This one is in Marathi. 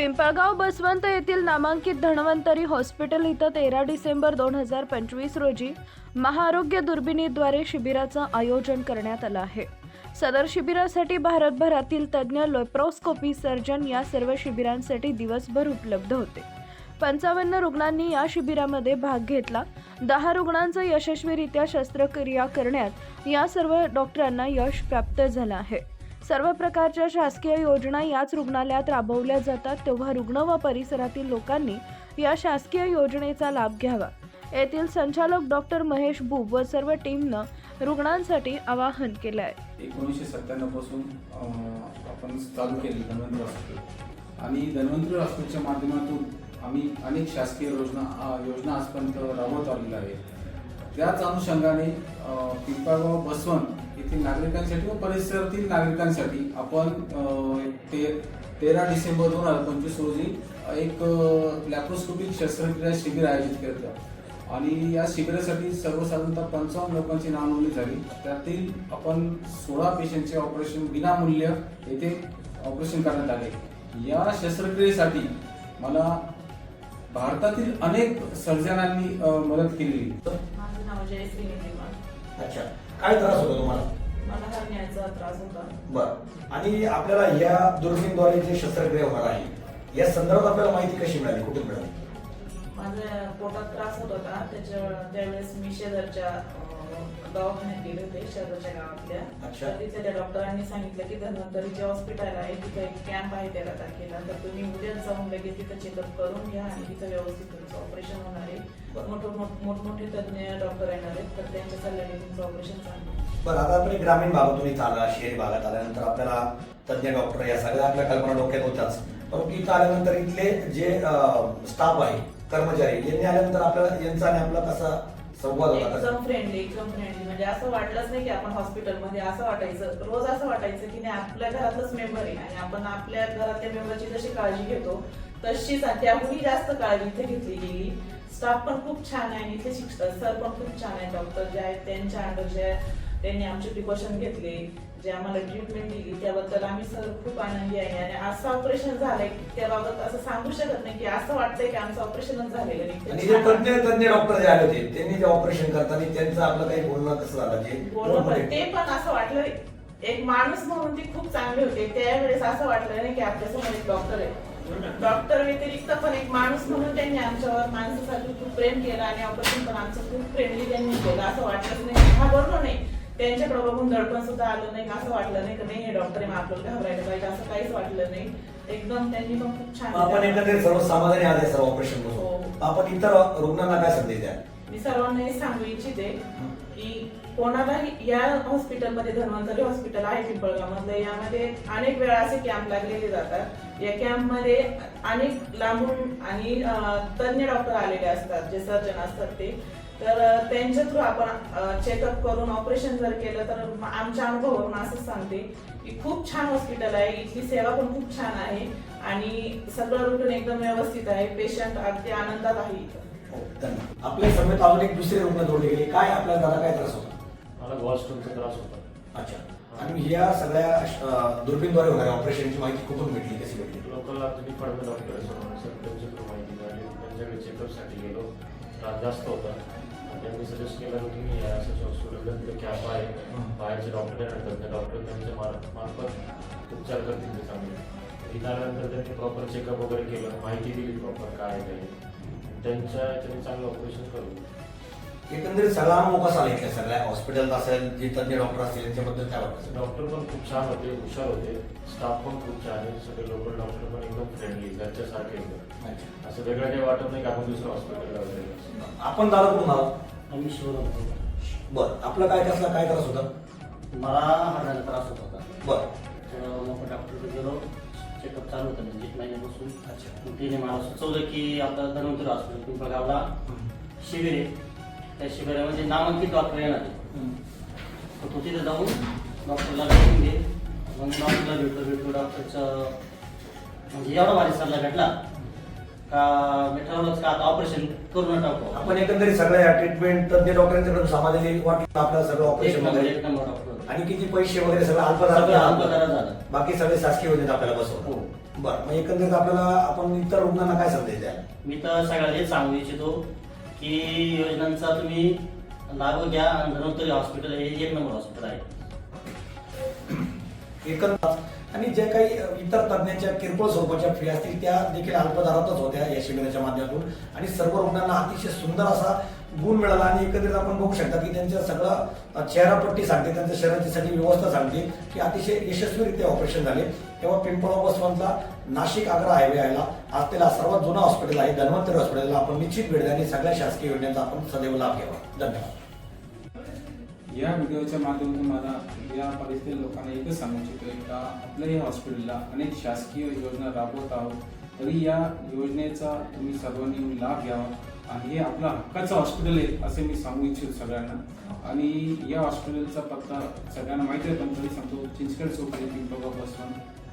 पिंपळगाव बसवंत येथील नामांकित धन्वंतरी हॉस्पिटल इथं 13 डिसेंबर 2025 रोजी महाआरोग्य दुर्बिणीद्वारे शिबिराचं आयोजन करण्यात आलं आहे। सदर शिबिरासाठी भारतभरातील तज्ज्ञ लेप्रोस्कोपी सर्जन या सर्व शिबिरांसाठी दिवसभर उपलब्ध होते। 55 रुग्णांनी या शिबिरामध्ये भाग घेतला। 10 रुग्णांचं यशस्वीरित्या शस्त्रक्रिया करण्यात या सर्व डॉक्टरांना यश प्राप्त झालं आहे। सर्व प्रकारच्या शासकीय योजना याच रुग्णालयात राबवल्या जातात, तेव्हा रुग्ण व परिसरातील लोकांनी या शासकीय योजनेचा लाभ घ्यावा। येथील संचालक डॉक्टर महेश बुब व सर्व टीमनं रुग्णांसाठी आवाहन केलं आहे। 1997 पासून आपण चालू केली धन्वंतरी हॉस्पिटल आणि धन्वंतरी हॉस्पिटलच्या माध्यमातून आम्ही अनेक शासकीय योजना आजपर्यंत राबवत आलेल्या आहेत। त्याच अनुषंगाने पिंपळगाव बसवंत येथील नागरिकांसाठी व परिसरातील नागरिकांसाठी आपण 13 डिसेंबर 2025 रोजी एक लॅप्रोस्कोपिक शस्त्रक्रिया शिबिर आयोजित केलं होतं आणि या शिबिरासाठी सर्वसाधारणतः 55 लोकांची नाव नोंदणी झाली। त्यातील आपण 16 पेशंटचे ऑपरेशन विनामूल्य येथे ऑपरेशन करण्यात आले। या शस्त्रक्रियेसाठी मला भारतातील अनेक सर्जनांनी मदत केली। माझं नाव जयश्री नितिमान। अच्छा, काय त्रास होता तुम्हाला? मला हरण्याचा त्रास होता। बरं, आणि आपल्याला या दुर्बिणीद्वारे जे शस्त्रक्रिया होणार आहे या संदर्भात आपल्याला माहिती कशी मिळाली, कुठून मिळाली? माझ्या पोटात त्रास होत होता, त्यावेळेस मी शेजारच्या दवाखान्यात गेले होते, शेजारच्या गावातल्या। अच्छा। तिथे त्या डॉक्टरांनी सांगितलं की धन्वंतरीचे हॉस्पिटल आहे, तिथे एक कॅम्प आहे 13 तारखेला, तर तुम्ही उद्या जाऊन लगेच तिथं चेकअप करून घ्या आणि तिथं व्यवस्थित तुमचं ऑपरेशन होणार आहे। मोठमोठे तज्ञ डॉक्टर येणार आहेत, तर त्यांच्या सल्ल्याने तुमचं ऑपरेशन चालू। बरं, आता आपण ग्रामीण भागातून इथं आला, शहरी भागात आल्यानंतर आपल्याला तज्ञ डॉक्टर या सगळ्या आपल्या कल्पना डोक्यात होत्याच, परंतु इथं आल्यानंतर इथले जे स्टाफ आहे, कर्मचारी यांनी आल्यानंतर आपल्याला यांचा आणि आपला कसा संवाद होता? एकदम फ्रेंडली म्हणजे असं वाटलंच नाही की आपण हॉस्पिटलमध्ये, असं वाटायचं रोज असं वाटायचं की नाही आपल्या घरातच मेंबर आहे आणि आपण आपल्या घरातल्या मेंबरची जशी काळजी घेतो तशीच त्याहूनही जास्त काळजी इथे घेतली गेली। स्टाफ पण खूप छान आहे आणि इथे शिक्षक सर पण खूप छान आहे, डॉक्टर जे आहेत त्यांच्या अंडर त्यांनी आमचे प्रिकॉशन घेतले, जे आम्हाला ट्रीटमेंट दिली त्याबद्दल आम्ही सर खूप आनंदी आहे। आणि असं ऑपरेशन झालंय त्याबाबत असं सांगू शकत नाही की असं वाटतंय की आमचं ऑपरेशनच झालेलं नाही। आणि जे तज्ञ डॉक्टर जे आले होते त्यांनी जे ऑपरेशन करताना त्यांचं आपलं काही बोलणं कसं झालं? ते पण असं वाटलं एक माणूस म्हणून ती खूप चांगले होते। त्यावेळेस असं वाटलं नाही की आपल्यासमोर एक डॉक्टर आहे, डॉक्टर व्यतिरिक्त पण एक माणूस म्हणून त्यांनी आमच्यावर माणसासाठी खूप प्रेम केलं आणि ऑपरेशन पण आमचं खूप फ्रेंडली त्यांनी केलं। असं वाटलंच नाही, घाबरलो नाही, त्यांच्याकडे बघून दडपण सुद्धा आलं नाही, असं वाटलं नाही की नाही हे डॉक्टर आहे आपल्याला घाबरायला पाहिजे, असं काहीच वाटलं नाही। एकदम त्यांनी पण खूप छान। आपण एकंदरीत सर्व समाधानी आले सर्व ऑपरेशन पासून। आपण इतर रुग्णांना काय संदेश द्या? मी सर्वांना हे सांगू इच्छिते की कोणालाही या हॉस्पिटलमध्ये धन्वंतरी हॉस्पिटल आहे पिंपळगाव मधलं, यामध्ये अनेक वेळा असे कॅम्प लागलेले जातात। या कॅम्प मध्ये अनेक लांबून आणि तज्ञ डॉक्टर आलेले असतात, जे सर्जन असतात ते, तर त्यांच्या थ्रू आपण चेकअप करून ऑपरेशन जर केलं तर आमच्या अनुभवावरून असं सांगते की खूप छान हॉस्पिटल आहे, इथली सेवा पण खूप छान आहे आणि सगळं रुटीन एकदम व्यवस्थित आहे, पेशंट अगदी आनंदात आहे इथं। आपल्या समेत अजून एक दुसरे रुग्ण जोडले गेले, काय आपल्याला दादा काय त्रास होता? मला गॉलस्टोनचा त्रास होता। अच्छा, आणि या सगळ्या दुर्बिणद्वारे होणाऱ्या ऑपरेशनची माहिती कुठून भेटली, कशी भेटली? लोकल डिपार्टमेंट डॉक्टर त्यांच्या माहिती मिळाली, त्यांच्याकडे चेकअपसाठी गेलो, त्रास जास्त होता, त्यांनी सजेस्ट केलं की तुम्ही या हॉस्पिटलमध्ये कॅम्प आहे, बाहेरचे डॉक्टर येतात, डॉक्टर त्यांच्या मार्फत उपचार करतील ते चांगले। इथं आल्यानंतर त्यांनी प्रॉपर चेकअप वगैरे केलं, माहिती दिली प्रॉपर काय आहे त्यांनी चांगलं ऑपरेशन करू। एकंदरीत सगळा अनुभव कसा आला इथल्या सगळ्या हॉस्पिटल असेल, जे तज्ञ डॉक्टर असतील यांच्याबद्दल काय वाटतं? डॉक्टर पण खूप छान होते, हुशार होते, स्टाफ पण खूप छान आहे, सगळे लोकल डॉक्टर पण एकदम फ्रेंडली, घरच्यासारखे एकदम, असं वेगळं काही वाटत नाही की आपण दुसऱ्या हॉस्पिटलला वगैरे। आपण दादा कुठून आलो? आम्ही शिवराम होतो। बरं, आपला काय त्रास होता? मला हरण्याचा त्रास होत होता। बरं, तर मग डॉक्टरकडे गेलो, चेकअप चालू होतं म्हणजे 1 महिन्यापासून। अच्छा, मग तिने मला सुचवलं की आपलं धन्वंतरी हॉस्पिटल पिंपळगावला शिबिर आहे, त्या शिबिरामध्ये नामांकित डॉक्टर येणार आहे, तर तू तिथे जाऊन डॉक्टरला भेटून घे। मग डॉक्टरला भेटलो डॉक्टरचं म्हणजे एवढा भारी सल्ला भेटला का मी ठरवलंच का आता ऑपरेशन करून टाकू आपण एकंदरीत सगळ्या ट्रीटमेंट तज्ञ डॉक्टरांच्याकडून समाधानी वाटलं आपल्याला सगळं ऑपरेशन वगैरे एक नंबर डॉक्टर आणि किती पैसे वगैरे सगळं सगळं अल्प अल्पदरात झालं. बाकी सगळे शासकीय योजनेत आपल्याला हो. बसवलं. बरं, मग एकंदरीत आपल्याला आपण इतर रुग्णांना काय संदेश द्याल? मी तर सगळ्याला हेच सांगू इच्छितो की योजनांचा तुम्ही लाभ घ्या आणि धन्वंतरी हॉस्पिटल हे एक नंबर हॉस्पिटल आहे. एकंदर आणि जे काही इतर तज्ञांच्या किरकोळ स्वरूपाच्या फी असतील त्या देखील अल्पदरातच होत्या या शिबिराच्या माध्यमातून आणि सर्व रुग्णांना अतिशय सुंदर असा गुण मिळाला आणि एकंदरीत आपण बघू शकता की त्यांच्या सगळं चेहरापट्टी सांगते, त्यांच्या शरीराची सगळी व्यवस्था सांगते की अतिशय यशस्वीरित्या ऑपरेशन झाले. तेव्हा पिंपळगाव बसवंतला नाशिक आग्रा हायवे यायला असलेला सर्वात जुना हॉस्पिटल आहे धन्वंतरी हॉस्पिटलला आपण निश्चित भेट द्या आणि सगळ्या शासकीय योजनांचा आपण सदैव लाभ घ्यावा. धन्यवाद. या व्हिडिओच्या माध्यमातून मला या परिस्थितीतील लोकांना एकच सांगू इच्छितोय का आपल्या या हॉस्पिटलला अनेक शासकीय योजना राबवत आहोत, तरी या योजनेचा तुम्ही सर्वांनी लाभ घ्यावा आणि हे आपलं हक्काचं हॉस्पिटल आहे असे मी सांगू इच्छितो सगळ्यांना. आणि या हॉस्पिटलचा पत्ता सगळ्यांना माहिती आहे पण तरी सांगतो, चिंचखेड चौक पिंपळगाव बसवंत